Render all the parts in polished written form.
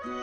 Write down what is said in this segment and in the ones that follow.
Today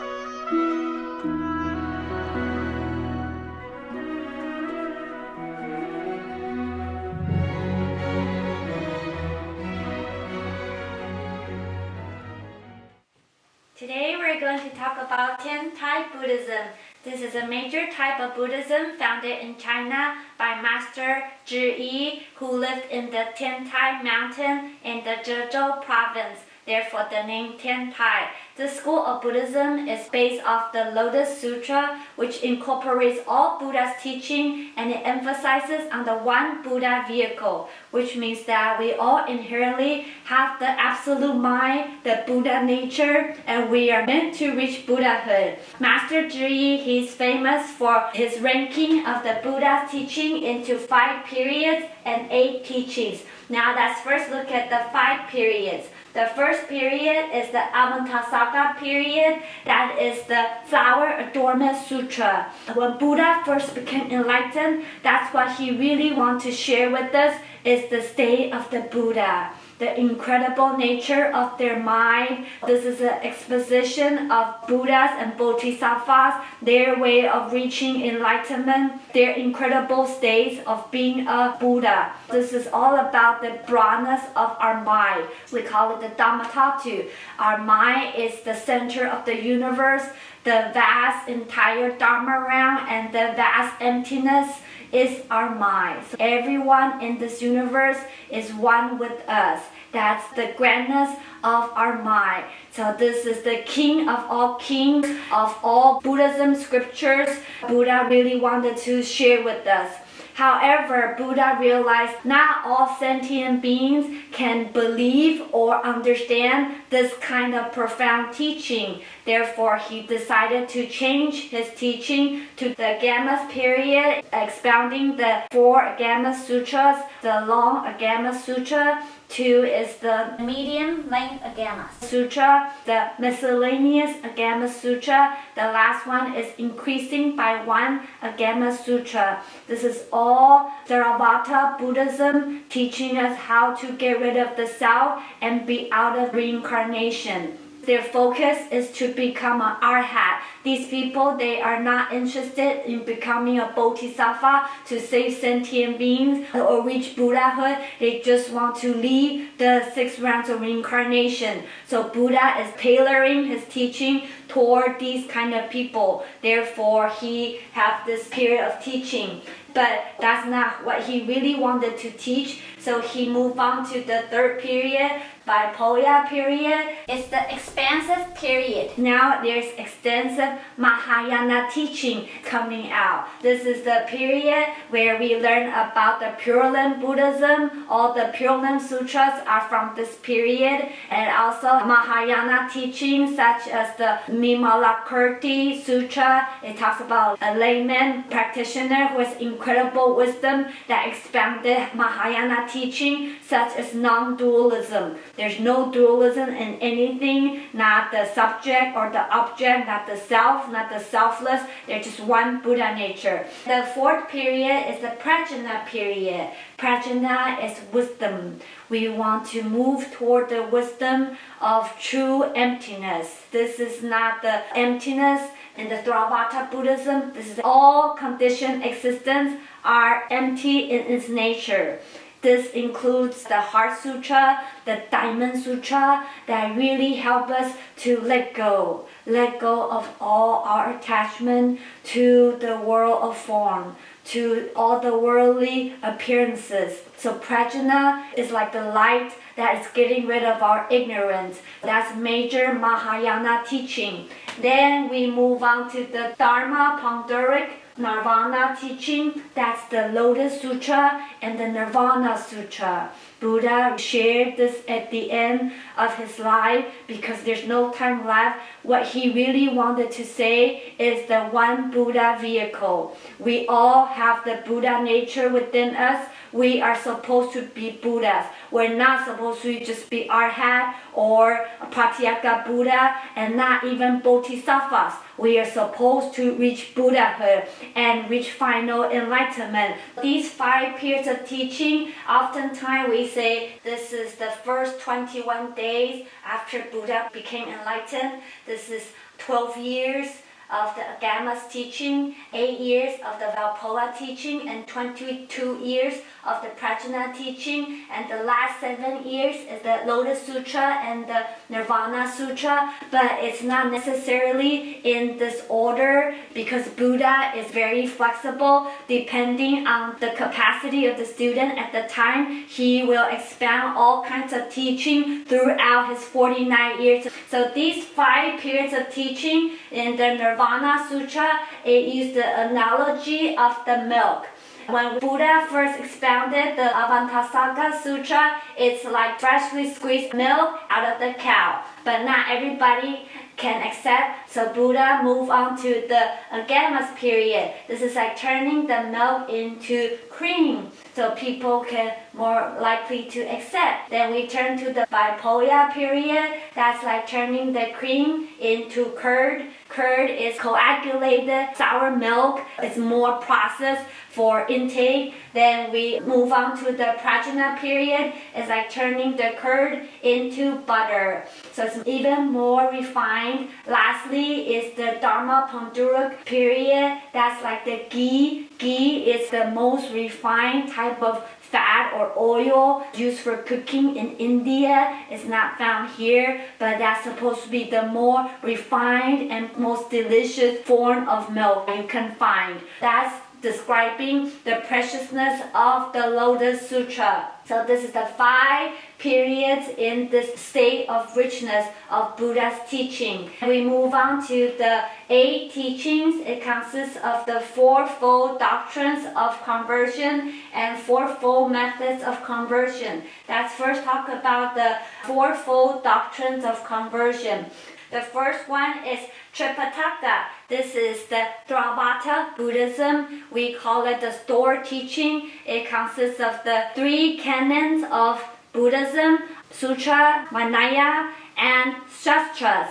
we're going to talk about Tien Tai Buddhism. This is a major type of Buddhism founded in China by Master Zhi, who lived in the Tien Tai mountain in the Zhejiang province. Therefore, the name Tien Tai. This school of Buddhism is based off the Lotus Sutra, which incorporates all Buddha's teaching, and it emphasizes on the one Buddha vehicle, which means that we all inherently have the absolute mind, the Buddha nature, and we are meant to reach Buddhahood. Master Zhi, he's famous for his ranking of the Buddha's teaching into 5 periods and 8 teachings. Now let's first look at the 5 periods. The first period is the Avantasaka period. That is the Flower Adornment Sutra. When Buddha first became enlightened, that's what he really wants to share with us, is the state of the Buddha, the incredible nature of their mind. This is an exposition of Buddhas and Bodhisattvas, their way of reaching enlightenment, their incredible states of being a Buddha. This is all about the broadness of our mind. We call it the Dhammatatu. Our mind is the center of the universe, the vast entire Dharma realm, and the vast emptiness is our mind. So everyone in this universe is one with us. That's the grandness of our mind. So this is the king of all kings, of all Buddhism scriptures. Buddha really wanted to share with us. However, Buddha realized not all sentient beings can believe or understand this kind of profound teaching. Therefore, he decided to change his teaching to the Agama period, expounding the 4 Agama Sutras, the long Agama Sutra. 2 is the medium-length Agama Sutra, the miscellaneous Agama Sutra. The last one is increasing by 1 Agama Sutra. This is all Theravada Buddhism, teaching us how to get rid of the self and be out of reincarnation. Their focus is to become an arhat. These people, they are not interested in becoming a bodhisattva to save sentient beings or reach Buddhahood. They just want to leave the 6 rounds of reincarnation. So Buddha is tailoring his teaching toward these kind of people. Therefore, he has this period of teaching. But that's not what he really wanted to teach. So he moved on to the 3rd period, Bipolar period. It's the expansive period. Now there's extensive Mahayana teaching coming out. This is the period where we learn about the Pure Land Buddhism. All the Pure Land Sutras are from this period. And also Mahayana teachings such as the Vimalakirti Sutra. It talks about a layman practitioner who has incredible wisdom that expounded Mahayana teaching, such as non-dualism. There's no dualism in anything, not the subject or the object, not the self, not the selfless. There's just one Buddha nature. The 4th period is the Prajna period. Prajna is wisdom. We want to move toward the wisdom of true emptiness. This is not the emptiness in the Theravada Buddhism. This is all conditioned existence are empty in its nature. This includes the Heart Sutra, the Diamond Sutra, that really help us to let go of all our attachment to the world of form, to all the worldly appearances. So Prajna is like the light that is getting rid of our ignorance. That's major Mahayana teaching. Then we move on to the Dharma Ponderic Nirvana teaching. That's the Lotus Sutra and the Nirvana Sutra. Buddha shared this at the end of his life because there's no time left. What he really wanted to say is the one Buddha vehicle. We all have the Buddha nature within us. we are supposed to be Buddhas. We're not supposed to just be Arhat or Pratyeka Buddha, and not even Bodhisattvas. We are supposed to reach Buddhahood and reach final enlightenment. These 5 periods of teaching, oftentimes we say this is the first 21 days after Buddha became enlightened. This is 12 years of the Agama's teaching, 8 years of the Valpola teaching, and 22 years of the Prajna teaching, and the last 7 years is the Lotus Sutra and the Nirvana Sutra, but it's not necessarily in this order because Buddha is very flexible. Depending on the capacity of the student at the time, he will expound all kinds of teaching throughout his 49 years. So these 5 periods of teaching in the Nirvana Sutra, it used the analogy of the milk. When Buddha first expounded the Avantasaka Sutra, it's like freshly squeezed milk out of the cow. But not everybody can accept, so Buddha moved on to the Agama's period. This is like turning the milk into cream, so people can more likely to accept. Then we turn to the Bipolar period. That's like turning the cream into curd. Curd is coagulated sour milk. It's more processed for intake. Then we move on to the Prajna period. It's like turning the curd into butter. So it's even more refined. Lastly is the Dharma Panduruk period. That's like the ghee. Ghee is the most refined type of fat or oil used for cooking in India. It's not found here, but that's supposed to be the more refined and most delicious form of milk you can find. That's describing the preciousness of the Lotus Sutra. So this is the 5 periods in this state of richness of Buddha's teaching. We move on to the 8 teachings. It consists of the 4-fold doctrines of conversion and 4-fold methods of conversion. Let's first talk about the 4-fold doctrines of conversion. The first one is Tripitaka. This is the Theravada Buddhism. We call it the store teaching. It consists of the 3 canons of Buddhism, Sutra, Vinaya, and Shastras.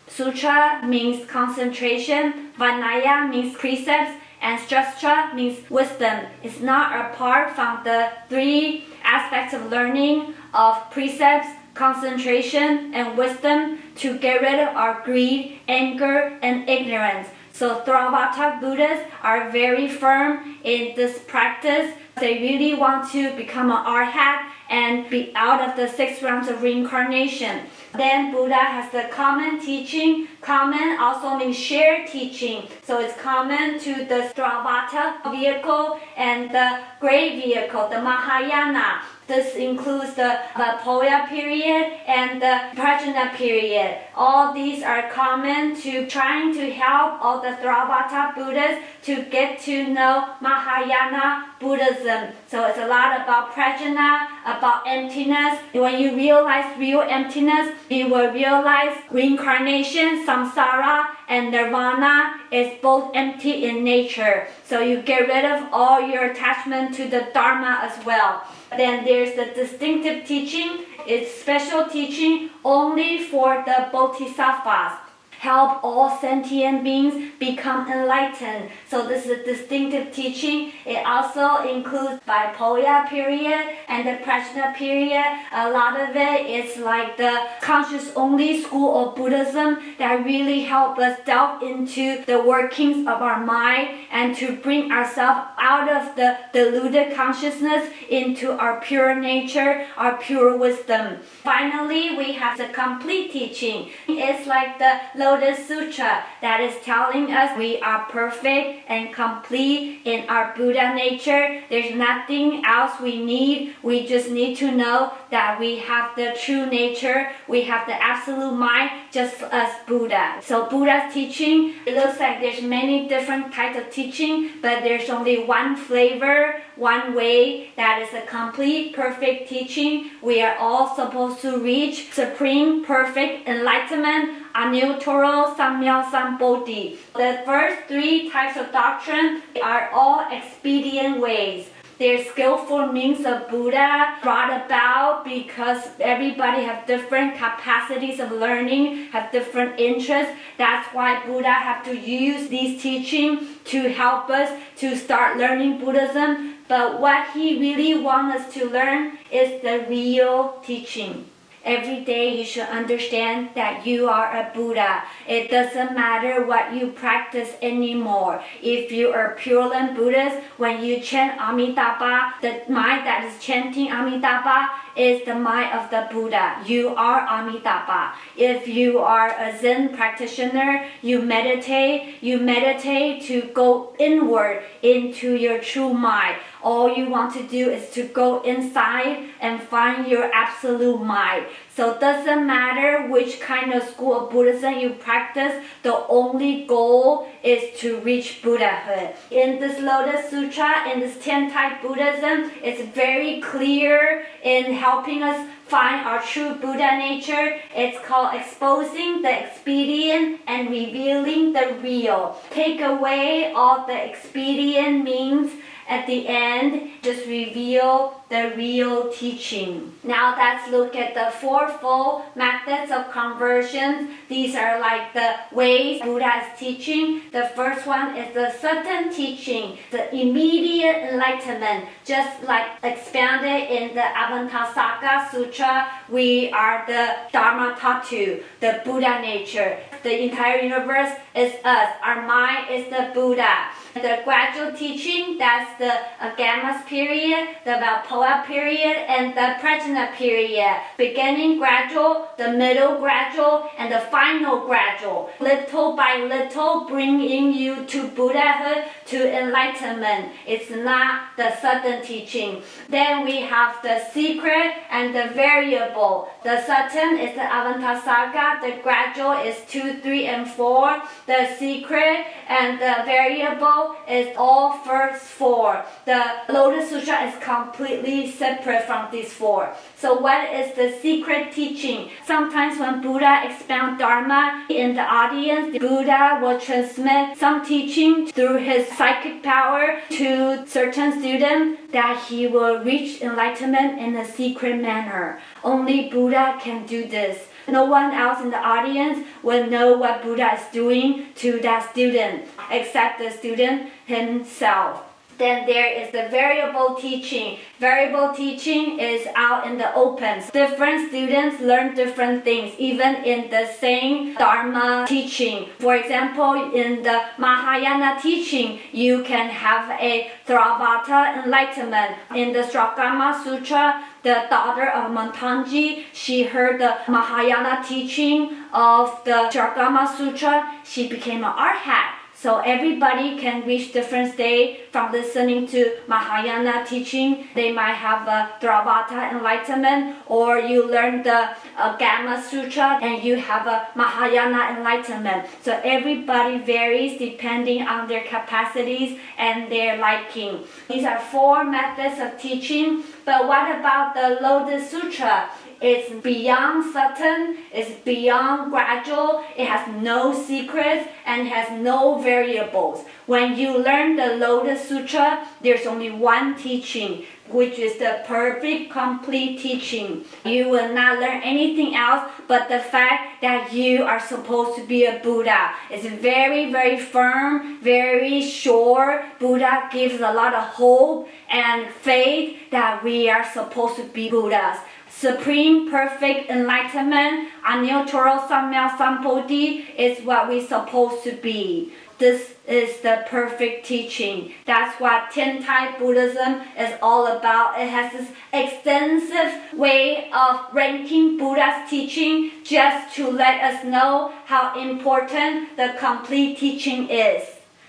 Sutra means concentration, Vinaya means precepts, and Shastra means wisdom. It's not apart from the 3 aspects of learning of precepts, concentration, and wisdom to get rid of our greed, anger, and ignorance. So Theravada Buddhists are very firm in this practice. They really want to become an arhat and be out of the 6 rounds of reincarnation. Then Buddha has the common teaching. Common also means shared teaching. So it's common to the Theravada vehicle and the great vehicle, the Mahayana. This includes the Valpola period and the Prajna period. All these are common to trying to help all the Theravada Buddhists to get to know Mahayana Buddhism. So it's a lot about Prajna, about emptiness. When you realize real emptiness, you will realize reincarnation, samsara, and nirvana is both empty in nature. So you get rid of all your attachment to the Dharma as well. Then there's the distinctive teaching. It's special teaching only for the Bodhisattvas. Help all sentient beings become enlightened. So this is a distinctive teaching. It also includes Bipolar period and the Prajna period. A lot of it is like the conscious-only school of Buddhism that really help us delve into the workings of our mind and to bring ourselves out of the deluded consciousness into our pure nature, our pure wisdom. Finally, we have the complete teaching. It's like the Lotus Sutra that is telling us we are perfect and complete in our Buddha nature. There's nothing else we need. We just need to know that we have the true nature. We have the absolute mind just as Buddha. So Buddha's teaching, it looks like there's many different types of teaching, but there's only one flavor, one way that is a complete, perfect teaching. We are all supposed to reach supreme, perfect enlightenment, Anuttara Samya Sambodhi. The first 3 types of doctrine are all expedient ways. They're skillful means of Buddha brought about because everybody have different capacities of learning, have different interests. That's why Buddha have to use these teachings to help us to start learning Buddhism. But what he really wants us to learn is the real teaching. Every day you should understand that you are a Buddha. It doesn't matter what you practice anymore. If you are pure land Buddhist, when you chant Amitabha, the mind that is chanting Amitabha is the mind of the Buddha. You are Amitabha. If you are a Zen practitioner, you meditate to go inward into your true mind. All you want to do is to go inside and find your absolute mind. So it doesn't matter which kind of school of Buddhism you practice, the only goal is to reach Buddhahood. In this Lotus Sutra, in this Tien Tai Buddhism, it's very clear in helping us find our true Buddha nature. It's called exposing the expedient and revealing the real. Take away all the expedient means. At the end, just reveal the real teaching. Now let's look at the fourfold methods of conversion. These are like the ways Buddha is teaching. The first one is the sudden teaching, the immediate enlightenment. Just like expounded in the Avantasaka Sutra, we are the Dharma Tatu, the Buddha nature. The entire universe is us. Our mind is the Buddha. The gradual teaching, that's the Agamas period, the Valpoa period, and the Prajna period. Beginning gradual, the middle gradual, and the final gradual. Little by little, bringing you to Buddhahood, to enlightenment. It's not the sudden teaching. Then we have the secret and the variable. The sudden is the Avantasaka, the gradual is 2, 3, and 4. The secret and the variable is all first 4. The Lotus Sutra is completely separate from these 4. So what is the secret teaching? Sometimes when Buddha expounds Dharma in the audience, the Buddha will transmit some teaching through his psychic power to certain students that he will reach enlightenment in a secret manner. Only Buddha can do this. No one else in the audience will know what Buddha is doing to that student, except the student himself. Then there is the variable teaching. Variable teaching is out in the open. Different students learn different things, even in the same Dharma teaching. For example, in the Mahayana teaching, you can have a Theravada enlightenment. In the Sragama Sutra, the daughter of Mantanji, she heard the Mahayana teaching of the Sragama Sutra. She became an arhat. So everybody can reach different state from listening to Mahayana teaching. They might have a Theravada enlightenment, or you learn the Gamma Sutra and you have a Mahayana enlightenment. So everybody varies depending on their capacities and their liking. These are 4 methods of teaching. But what about the Lotus Sutra? It's beyond sudden, it's beyond gradual, it has no secrets, and has no variables. When you learn the Lotus Sutra, there's only one teaching, which is the perfect, complete teaching. You will not learn anything else but the fact that you are supposed to be a Buddha. It's very, very firm, very sure. Buddha gives a lot of hope and faith that we are supposed to be Buddhas. Supreme perfect enlightenment, Anuttara Samya Sambuddhi is what we're supposed to be. This is the perfect teaching. That's what Tien Tai Buddhism is all about. It has this extensive way of ranking Buddha's teaching just to let us know how important the complete teaching is.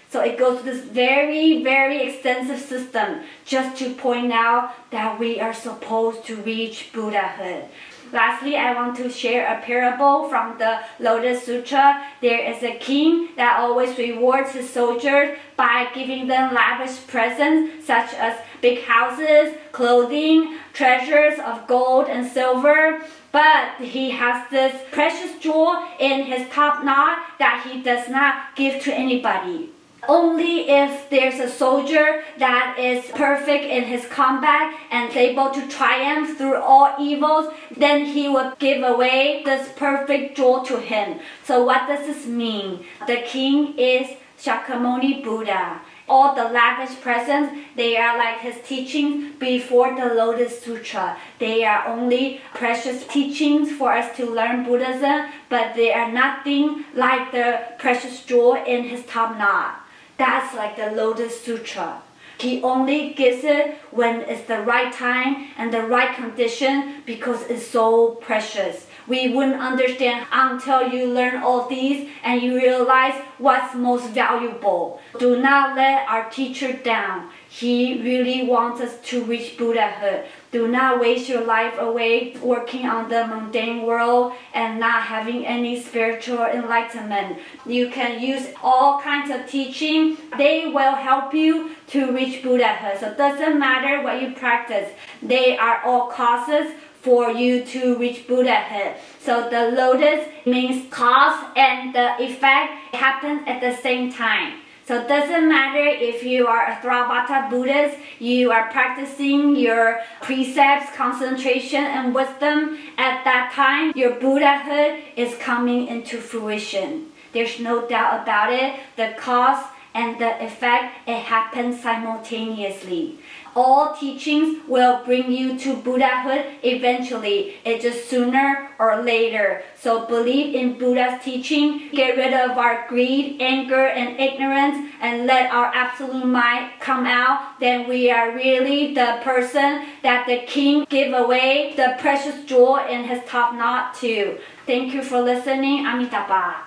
So it goes to this very, very extensive system just to point out that we are supposed to reach Buddhahood. Lastly, I want to share a parable from the Lotus Sutra. There is a king that always rewards his soldiers by giving them lavish presents such as big houses, clothing, treasures of gold and silver. But he has this precious jewel in his top knot that he does not give to anybody. Only if there's a soldier that is perfect in his combat and is able to triumph through all evils, then he will give away this perfect jewel to him. So what does this mean? The king is Shakyamuni Buddha. All the lavish presents, they are like his teachings before the Lotus Sutra. They are only precious teachings for us to learn Buddhism, but they are nothing like the precious jewel in his top knot. That's like the Lotus Sutra. He only gives it when it's the right time and the right condition because it's so precious. We wouldn't understand until you learn all these and you realize what's most valuable. Do not let our teacher down. He really wants us to reach Buddhahood. Do not waste your life away working on the mundane world and not having any spiritual enlightenment. You can use all kinds of teaching. They will help you to reach Buddhahood. So it doesn't matter what you practice. They are all causes for you to reach Buddhahood. So the lotus means cause and the effect happens at the same time. So it doesn't matter if you are a Theravada Buddhist, you are practicing your precepts, concentration, and wisdom. At that time, your Buddhahood is coming into fruition. There's no doubt about it. The cause and the effect, it happens simultaneously. All teachings will bring you to Buddhahood eventually. It's just sooner or later. So believe in Buddha's teaching. Get rid of our greed, anger, and ignorance, and let our absolute mind come out. Then we are really the person that the king gave away the precious jewel in his top knot to. Thank you for listening. Amitabha.